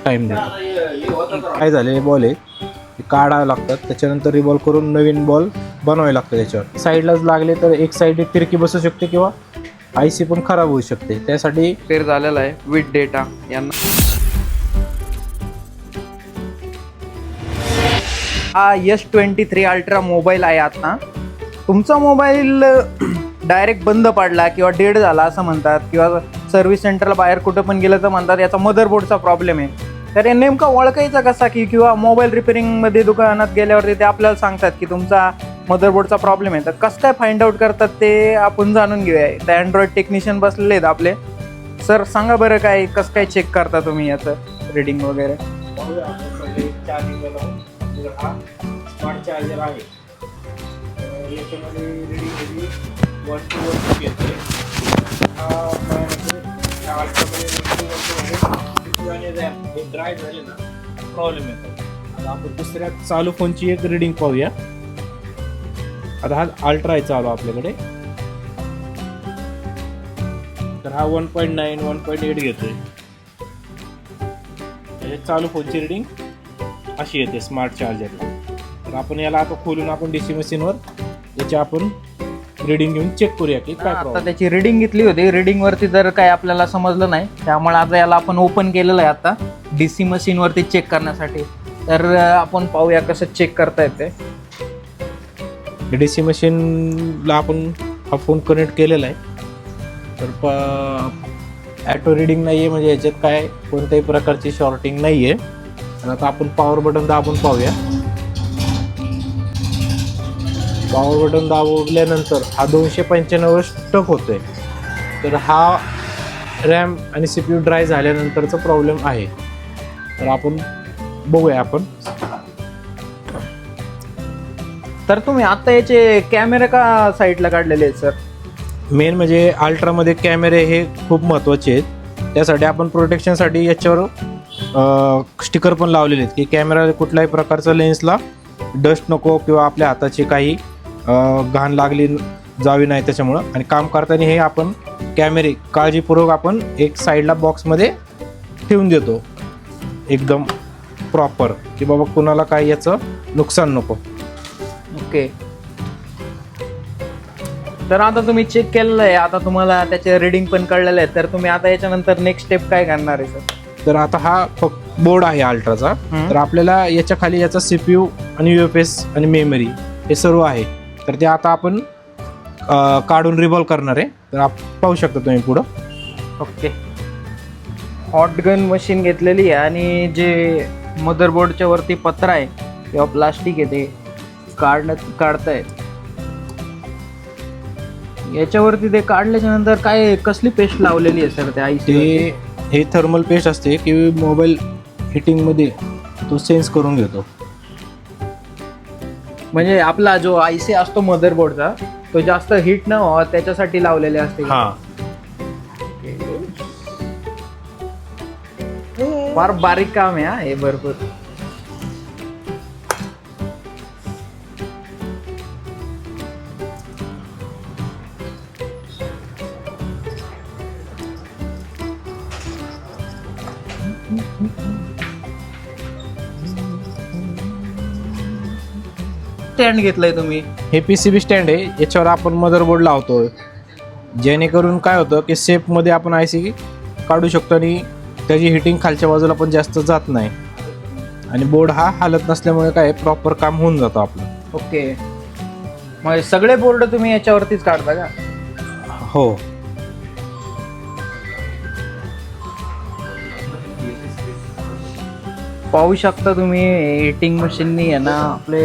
Time देतो. काय झालेले बॉल आहे ते काढावं लागतात, त्याच्यानंतर रिबॉल्व करून नवीन बॉल बनवावे लागतं. त्याच्यावर साईडलाच लागले तर एक साईड तिरकी बसू शकते किंवा IC पण खराब होऊ शकते. त्यासाठी पेर झालेला आहे विथ डेटा यांना. हा S23 अल्ट्रा मोबाईल आहे. आता तुमचा मोबाईल डायरेक्ट बंद पडला किंवा डेड झाला असं म्हणतात, किंवा सर्व्हिस सेंटरला बाहेर कुठं पण गेलं तर म्हणतात याचा मदरबोर्डचा प्रॉब्लेम आहे. तर हे नेमका ओळखायचा कसा, की किंवा मोबाईल रिपेअरिंगमध्ये दुकानात गेल्यावरती ते आपल्याला सांगतात की तुमचा मदरबोर्डचा प्रॉब्लेम आहे, तर कसं काय फाइंड आउट करतात ते आपण जाणून घेऊया. तर अँड्रॉइड टेक्निशियन बसलेले आहेत आपले. सर सांगा बरं, काय कसं काय चेक करता तुम्ही याचं रीडिंग वगैरे. हा स्मार्ट चार्जर आहे, याच्यामध्ये रीडिंग 1 to 1 येते. हे ड्राय झाले ना प्रॉब्लेम येतो. आता आपण दुसऱ्या चालू फोनची एक रीडिंग पाहूया. आता हा अल्ट्रा आहे चालू आपल्याकडे, तर हा 1.9 1.8 घेतोय. चालू फोनची रीडिंग अशी येते स्मार्ट चार्जरला. तर आपण याला आता खोलून आपण DC मशीनवर याची आपण रीडिंग घेऊन चेक करूया की काय आता त्याची रीडिंग घेतली होती. रीडिंग वरती जर काय आपल्याला समजलं नाही, त्यामुळे आता याला आपण ओपन केलेलं आहे आता DC मशीन वरती चेक करण्यासाठी. तर आपण पाहूया कसं चेक करता येते. DC मशीनला आपण हा फोन कनेक्ट केलेला आहे. तर ॲटो रीडिंग नाही आहे, म्हणजे याच्यात काय कोणत्याही प्रकारची शॉर्टिंग नाही आहे. आणि आता आपण पॉवर बटन दाबून पाहूया. पॉवर बटन दाबल्यानंतर हा 295 स्टक होतोय. तर हा रॅम आणि CPU ड्राय झाल्यानंतरचा प्रॉब्लेम आहे. तर आपण बघूया आपण. तर तुम्ही आता याचे कॅमेरे का साईडला काढलेले आहेत सर? मेन म्हणजे अल्ट्रामध्ये कॅमेरे हे खूप महत्त्वाचे आहेत. त्यासाठी आपण प्रोटेक्शनसाठी याच्यावर स्टिकर पण लावलेले आहेत की कॅमेरा कुठल्याही प्रकारचं लेन्सला डस्ट नको किंवा आपल्या हाताची काही घाण लागली जावी नाही त्याच्यामुळं. आणि काम करताना हे आपण कॅमेरे काळजीपूर्वक आपण एक साईडला बॉक्समध्ये ठेवून देतो एकदम प्रॉपर, की बाबा कुणाला काही याचं नुकसान नको. ओके. तर आता तुम्ही चेक केलेलं आहे, आता तुम्हाला त्याचे रीडिंग पण कळलेलं आहे. तर तुम्ही आता याच्यानंतर नेक्स्ट स्टेप काय करणार आहे सर? तर आता हा फक्त बोर्ड आहे अल्ट्राचा. तर आपल्याला याच्या खाली याचा CPU आणि UFS आणि मेमरी हे सर्व आहे. तर ते आता आपण काढून रिव्हॉल्व करणार आहे. तर पाहू शकता तुम्ही पुढं. ओके. हॉट गन मशीन घेतलेली आहे आणि जे मदरबोर्डच्या वरती पत्रा आहे किंवा प्लास्टिक आहे ते काढताय. याच्यावरती ते काढल्याच्या नंतर काय कसली पेस्ट लावलेली आहे सर त्या IC? हे थर्मल पेस्ट असते की मोबाईल हिटिंगमध्ये तो सेन्स करून घेतो. म्हणजे आपला जो IC असतो मदरबोर्डचा तो जास्त हिट न व्हावा त्याच्यासाठी लावलेले असते. हा, फार बारीक काम आहे हा हे भरपूर. स्टँड घेतलंय तुम्ही? हे PCB स्टँड आहे. याच्यावर आपण मदरबोर्ड लावतो, जेणेकरून काय होतं की सेफमध्ये आपण IC काढू शकतो आणि त्याची हिटिंग खालच्या बाजूला पण जास्त जात नाही. आणि बोर्ड हा हालत नसल्यामुळे काय प्रॉपर काम होऊन जातं आपलं. ओके. मग सगळे बोर्ड तुम्ही याच्यावरतीच काढता का? हो. पाहू शकता तुम्ही हिटिंग मशीननी आहे ना आपले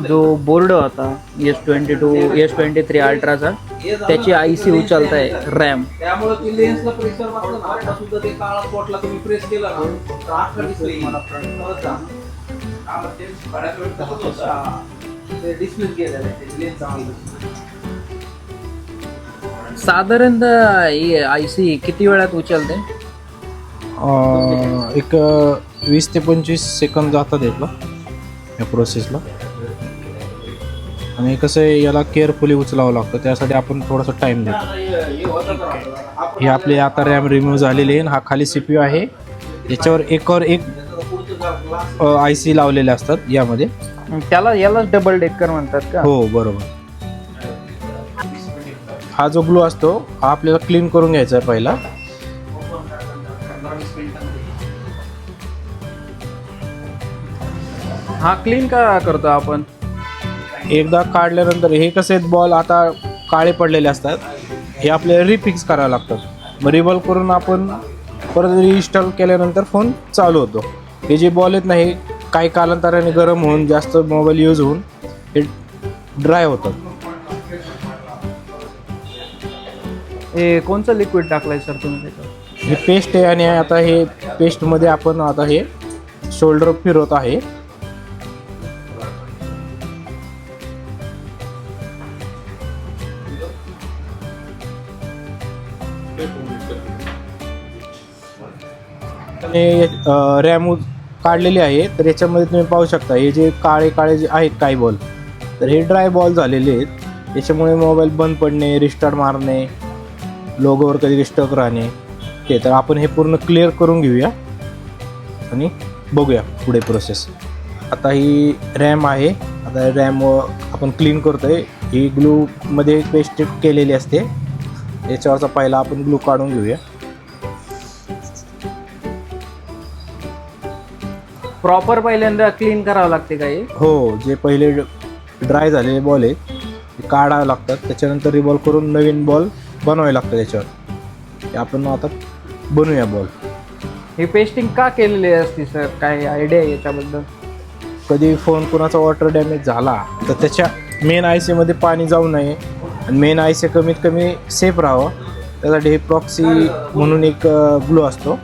जो बोर्ड होता S23 अल्ट्राचा त्याची IC उचलत आहे रॅम. त्यामुळे ती लेन्सला प्रेशर बसला ना, आता सुद्धा ते काळा स्पॉटला तुम्ही प्रेस केला ना तर आखा डिस्प्ले मला परत जा. ते बऱ्याच वेळ तसंच होतं. ते डिस्प्ले गेलेलं आहे ते लेन्स चांगली. साधारणतः ही IC किती वेळात उचलते? एक 20 ते 25 सेकंद जातात या प्रोसेसला. आणि कसं आहे याला केअरफुली उचलावं लागतं, त्यासाठी आपण थोडासा टाईम देतो. हे आपले आता रॅम रिमूव्ह झालेली आहे. हा खाली CPU आहे, याच्यावर एकावर एक आय सी लावलेले असतात यामध्ये. त्याला यालाच डबल डेकर म्हणतात का? हो बरोबर. हा जो ग्लू असतो हा आपल्याला क्लीन करून घ्यायचा आहे पहिला. हा क्लीन का करतो आपण? एकदा काढल्यानंतर हे कसे बॉल आता काळे पडलेले असतात, हे आपल्याला रिफिक्स करावं लागतात. मग रिवॉल्व करून आपण परत रिइन्स्टॉल केल्यानंतर फोन चालू होतो. हे जे बॉल आहेत नाही काही कालांतराने गरम होऊन जास्त मोबाईल यूज होऊन हे ड्राय होतात. हे कोणचं लिक्विड टाकलंय सर तुम्ही त्याच्यात? हे पेस्ट आहे आणि आता हे पेस्टमध्ये आपण आता हे शोल्डर फिरवत आहे. रॅम काढलेली आहे तर याच्यामध्ये तुम्ही पाहू शकता हे जे काळे काळे जे आहेत काही बॉल तर हे ड्राय बॉल झालेले आहेत. त्याच्यामुळे मोबाईल बंद पडणे, रिस्टार्ट मारणे, लोगोवर कधी स्टक राहणे ते. तर आपण हे पूर्ण क्लिअर करून घेऊया आणि बघूया पुढे प्रोसेस. आता ही रॅम आहे. आता रॅम आपण क्लीन करतोय. ही ग्लूमध्ये पेस्ट केलेली असते. याच्यावरचा पहिला आपण ग्लू काढून घेऊया. प्रॉपर पहिल्यांदा क्लीन करावं लागते का हे? हो, जे पहिले ड्राय झालेले बॉल आहेत ते काढावे लागतात. त्याच्यानंतर रिवॉल्व करून नवीन बॉल बनवावे लागतात त्याच्यावर. ते आपण आता बनवूया बॉल. ही पेस्टिंग का केलेली असते सर? काय आयडिया आहे याच्याबद्दल? कधी फोन कोणाचा वॉटर डॅमेज झाला तर त्याच्या मेन आय सीमध्ये पाणी जाऊ नये आणि मेन आय सी कमीत कमी सेफ राहावं त्यासाठी हे प्रॉक्सी म्हणून एक ग्लू असतो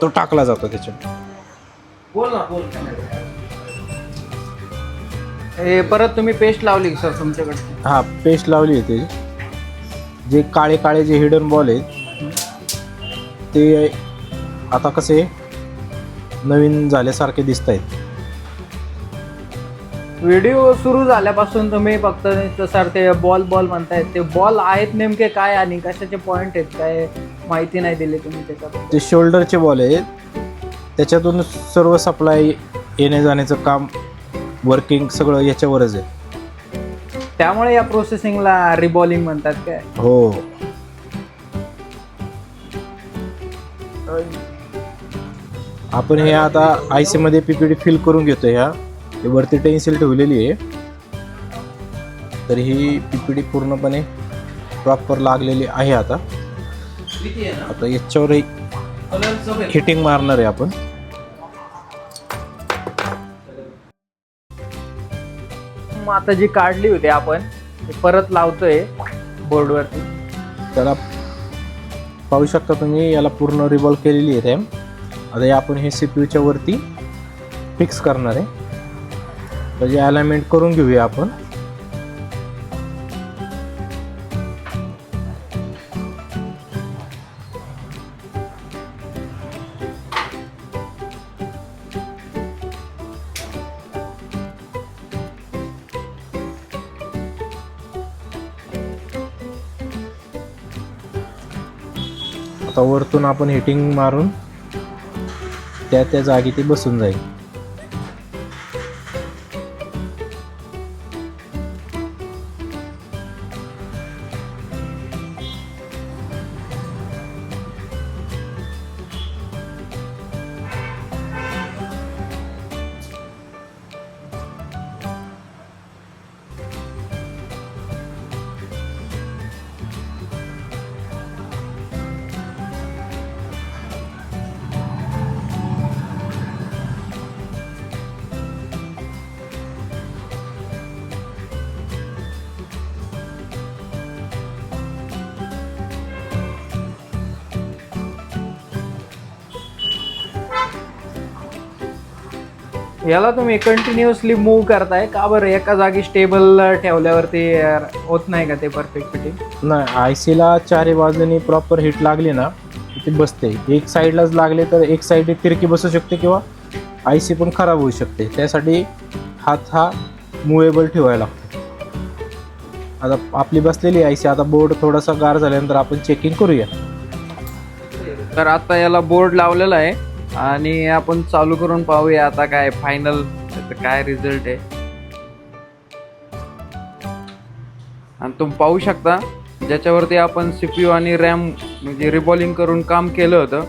तो टाकला जातो त्याच्यात. हे परत तुम्ही पेस्ट लावली सर तुमच्याकडे? हा, पेस्ट लावली आहे. ते जे काळे काळे जे हिडन बॉल आहेत ते आता कसे नवीन झाल्यासारखे दिसत आहेत. व्हिडिओ सुरू झाल्यापासून तुम्ही फक्त सर ते बॉल म्हणतायत, ते बॉल आहेत नेमके काय आणि कशाचे पॉईंट आहेत काय माहिती नाही दिली तुम्ही त्याच्यात? ते शोल्डरचे बॉल आहेत. त्याच्यातून सर्व सप्लाय येण्या जाण्याचं काम वर्किंग सगळं याच्यावरच आहे. त्यामुळे या प्रोसेसिंगला रिबॉलिंग म्हणतात काय? हो. आपण हे आता आय सी मध्ये पीपीडी फिल करून घेतो. ह्या वरती टेन्सिल ठेवलेली आहे तर ही पीपीडी पूर्णपणे प्रॉपर लागलेली आहे. आता याच्यावर हिटिंग मारणार आहे आपण. मग आता जी काढली होती आपण ती परत लावतोय बोर्डवरती. त्याला पाहू शकता तुम्ही याला पूर्ण रिव्हॉल्व केलेली आहे रॅम. आता आपण हे सीपीयूच्या वरती फिक्स करणार आहे. त्याची अलाइनमेंट करून घेऊया आपण. आता वरतून आपण हिटिंग मारून त्या जागी ते बसून जाईल. याला तुम्ही कंटिन्युअसली मूव्ह करताय का बरं? एका जागी स्टेबल ठेवल्यावरती होत नाही का ते परफेक्ट फिटिंग? नाही, आय सीला चारही बाजूनी प्रॉपर हिट लागली ना ती बसते. एक साईडलाच लागले तर एक साईड तिरकी बसू शकते किंवा आय सी पण खराब होऊ शकते. त्यासाठी हात हा मुवेबल ठेवायला लागतो. आता आपली बसलेली आय सी. आता बोर्ड थोडासा गार झाल्यानंतर आपण चेकिंग करूया. तर आता याला बोर्ड लावलेला आहे आणि आपण चालू करून पाहूया आता काय फायनल त्याचं काय रिझल्ट आहे. आणि तुम्ही पाहू शकता ज्याच्यावरती आपण CPU आणि रॅम म्हणजे रिबॉलिंग करून काम केलं होतं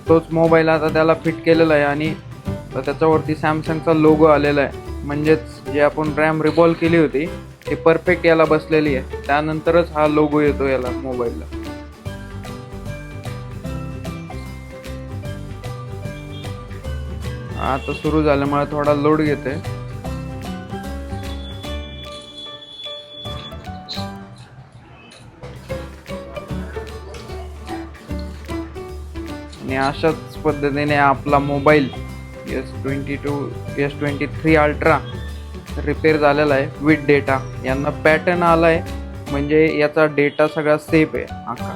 तोच मोबाईल आता त्याला फिट केलेला आहे आणि त्याच्यावरती सॅमसंगचा लोगो आलेला आहे. म्हणजेच जे आपण रॅम रिबॉल केली होती ती परफेक्ट याला बसलेली आहे, त्यानंतरच हा लोगो येतो याला मोबाईलला. आता सुरू झाल्यामुळे थोडा लोड घेते. आणि अशाच पद्धतीने आपला मोबाईल S23 अल्ट्रा रिपेअर झालेला आहे विथ डेटा. यांना पॅटर्न आला आहे म्हणजे याचा डेटा सगळा सेफ आहे आखा.